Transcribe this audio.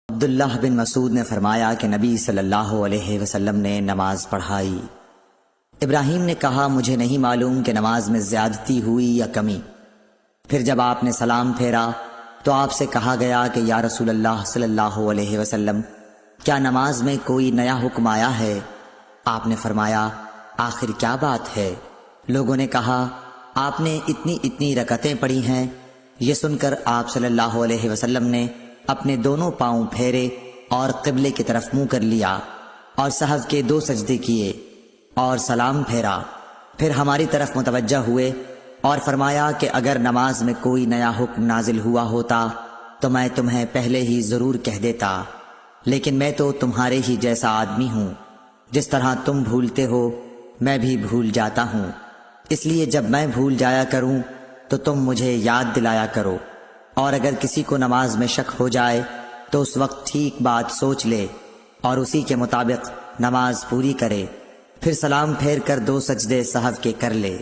عبداللہ بن مسعود نے فرمایا کہ نبی صلی اللہ علیہ وسلم نے نماز پڑھائی۔ ابراہیم نے کہا مجھے نہیں معلوم کہ نماز میں زیادتی ہوئی یا کمی۔ پھر جب آپ نے سلام پھیرا تو آپ سے کہا گیا کہ یا رسول اللہ صلی اللہ علیہ وسلم کیا نماز میں کوئی نیا حکم آیا ہے؟ آپ نے فرمایا آخر کیا بات ہے؟ لوگوں نے کہا آپ نے اتنی رکعتیں پڑھی ہیں۔ یہ سن کر آپ صلی اللہ علیہ وسلم نے اپنے دونوں پاؤں پھیرے اور قبلے کی طرف منہ کر لیا اور سہو کے 2 سجدے کیے اور سلام پھیرا۔ پھر ہماری طرف متوجہ ہوئے اور فرمایا کہ اگر نماز میں کوئی نیا حکم نازل ہوا ہوتا تو میں تمہیں پہلے ہی ضرور کہہ دیتا، لیکن میں تو تمہارے ہی جیسا آدمی ہوں، جس طرح تم بھولتے ہو میں بھی بھول جاتا ہوں، اس لیے جب میں بھول جایا کروں تو تم مجھے یاد دلایا کرو، اور اگر کسی کو نماز میں شک ہو جائے تو اس وقت ٹھیک بات سوچ لے اور اسی کے مطابق نماز پوری کرے، پھر سلام پھیر کر 2 سجدے سہو کے کر لے۔